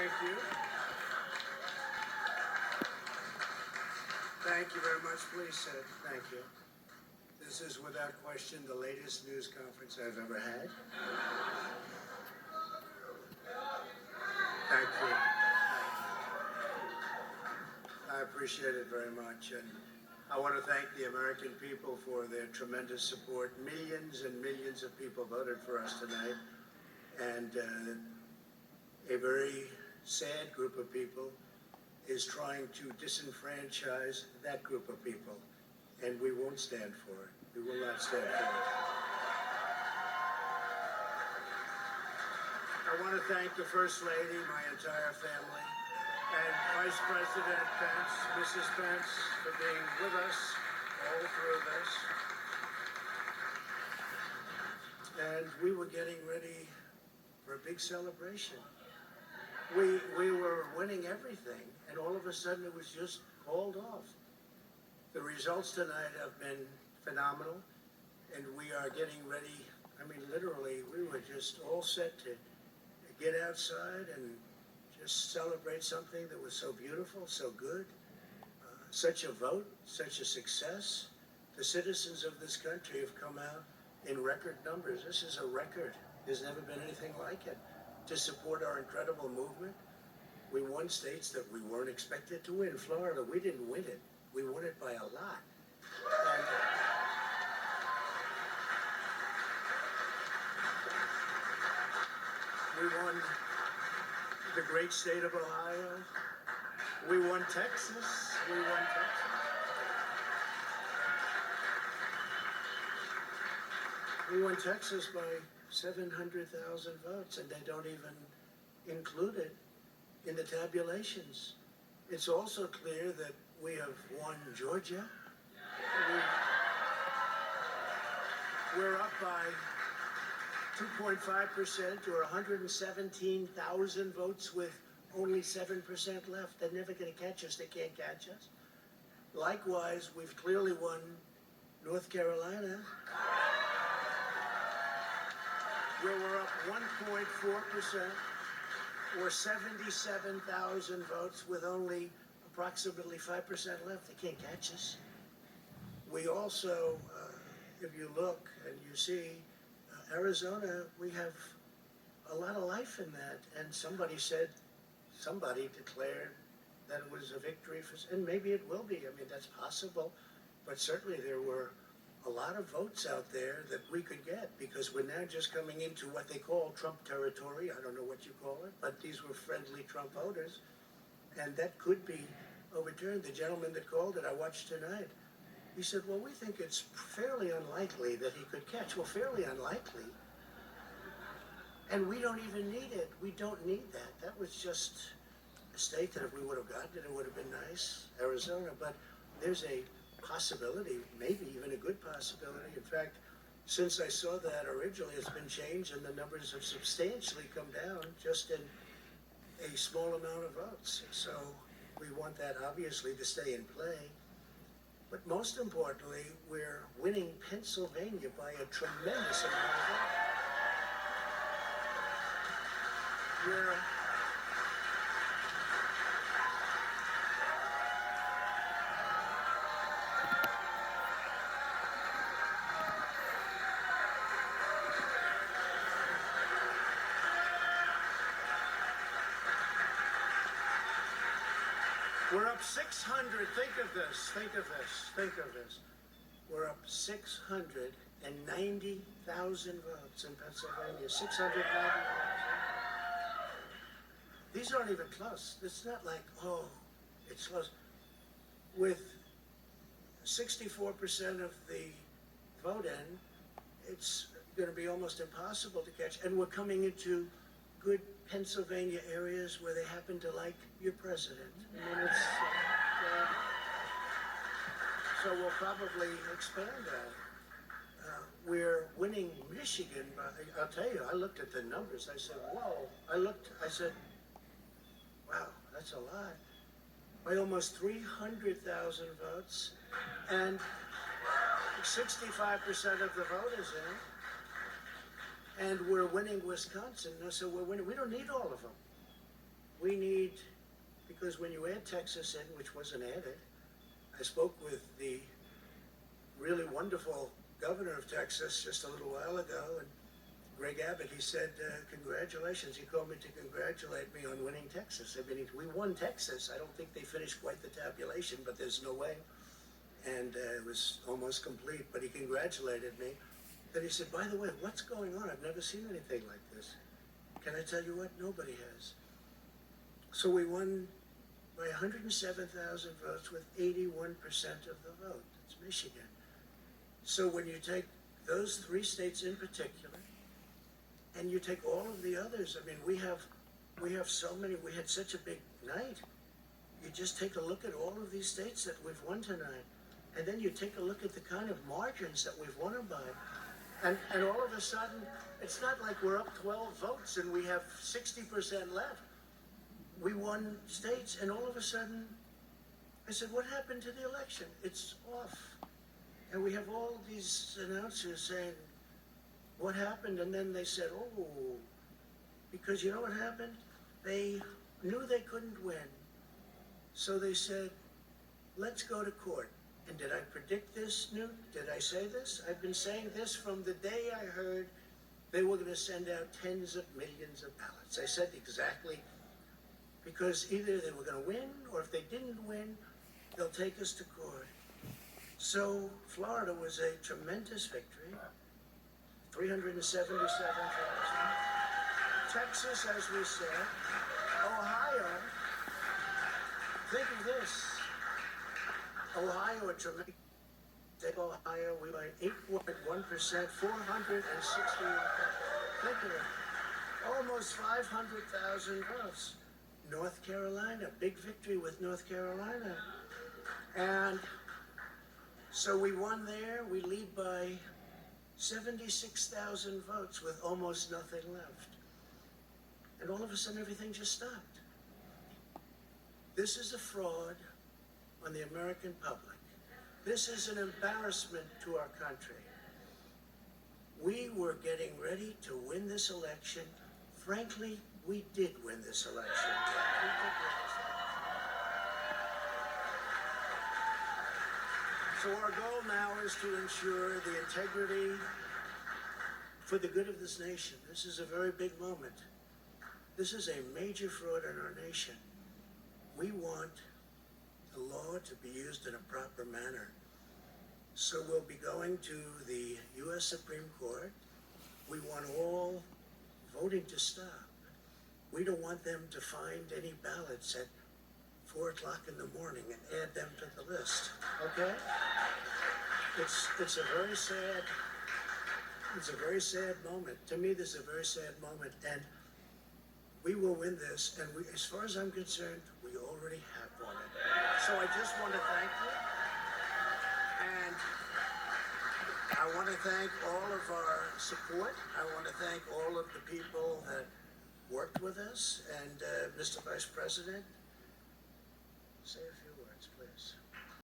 Thank you. Thank you very much. Please sit. Thank you. This is without question the latest news conference I've ever had. Thank you. I appreciate it very much. And I want to thank the American people for their tremendous support. Millions and millions of people voted for us tonight. And a very sad group of people is trying to disenfranchise that group of people. And we won't stand for it. We will not stand for it. I want to thank the First Lady, my entire family, and Vice President Pence, Mrs. Pence, for being with us all through this. And we were getting ready for a big celebration. We were winning everything, and all of a sudden it was just called off. The results tonight have been phenomenal, and we are getting ready. I mean, literally, we were just all set to get outside and just celebrate something that was so beautiful, so good. Such a vote, such a success. The citizens of this country have come out in record numbers. This is a record. There's never been anything like it. To support our incredible movement. We won states that we weren't expected to win. Florida, we didn't win it. We won it by a lot. And we won the great state of Ohio. We won Texas. We won Texas. We won Texas by 700,000 votes, and they don't even include it in the tabulations. It's also clear that we have won Georgia. We're up by 2.5% or 117,000 votes with only 7% left. They're never going to catch us. They can't catch us. Likewise, we've clearly won North Carolina, where we're up 1.4% or 77,000 votes with only approximately 5% left. They can't catch us. We also, if you look and you see, Arizona, we have a lot of life in that. And somebody declared that it was a victory for, and maybe it will be. I mean, that's possible. But certainly there were a lot of votes out there that we could get, because we're now just coming into what they call Trump territory. I don't know what you call it, but these were friendly Trump voters, and that could be overturned. The gentleman that called it, I watched tonight, he said, well, we think it's fairly unlikely that he could catch. Well, fairly unlikely. And we don't even need it. We don't need that. That was just a state that if we would have gotten it, it would have been nice, Arizona. But there's a possibility, maybe even a good possibility. In fact, since I saw that originally, it's been changed and the numbers have substantially come down just in a small amount of votes. So we want that obviously to stay in play. But most importantly, we're winning Pennsylvania by a tremendous amount of votes. We're up 600, think of this. We're up 690,000 votes in Pennsylvania, 690,000. These aren't even close. It's not like, oh, it's close. With 64% of the vote in, it's going to be almost impossible to catch. And we're coming into good Pennsylvania areas where they happen to like your president. I mean, so we'll probably expand that. We're winning Michigan by, I'll tell you, I looked at the numbers. I said, whoa. I said, wow, that's a lot. By almost 300,000 votes. And 65% of the vote is in. And we're winning Wisconsin. So we're winning. We don't need all of them. we need, because when you add Texas in, which wasn't added, I spoke with the really wonderful governor of Texas just a little while ago, and Greg Abbott, he said, congratulations. He called me to congratulate me on winning Texas. I mean, we won Texas. I don't think they finished quite the tabulation, but there's no way. And it was almost complete, but he congratulated me. Then he said, by the way, what's going on? I've never seen anything like this. Can I tell you what? Nobody has. So we won by 107,000 votes with 81% of the vote. That's Michigan. So when you take those three states in particular, and you take all of the others, I mean, we have so many, we had such a big night. You just take a look at all of these states that we've won tonight, and then you take a look at the kind of margins that we've won them by. And all of a sudden, it's not like we're up 12 votes and we have 60% left. We won states, and all of a sudden, I said, what happened to the election? It's off. And we have all these announcers saying, what happened? And then they said, oh, because you know what happened? They knew they couldn't win. So they said, let's go to court. And did I predict this, Newt? Did I say this? I've been saying this from the day I heard they were going to send out tens of millions of ballots. I said exactly, because either they were going to win, or if they didn't win, they'll take us to court. So Florida was a tremendous victory, 377,000. Texas, as we said. Ohio, think of this. Ohio, a tremendous. Take Ohio, we won 8.1%, 461. Think of it. Almost 500,000 votes. North Carolina, big victory with North Carolina. And so we won there. We lead by 76,000 votes with almost nothing left. And all of a sudden, everything just stopped. This is a fraud on the American public. This is an embarrassment to our country. We were getting ready to win this election. Frankly, we did win this election. So our goal now is to ensure the integrity for the good of this nation. This is a very big moment. This is a major fraud in our nation. We want the law to be used in a proper manner. So we'll be going to the U.S. Supreme Court. We want all voting to stop. We don't want them to find any ballots at 4 o'clock in the morning and add them to the list, okay? It's a very sad moment. To me, this is a very sad moment, and we will win this, and we, as far as I'm concerned, we already have won it. So I just want to thank you, and I want to thank all of our support. I want to thank all of the people that worked with us, and Mr. Vice President, say a few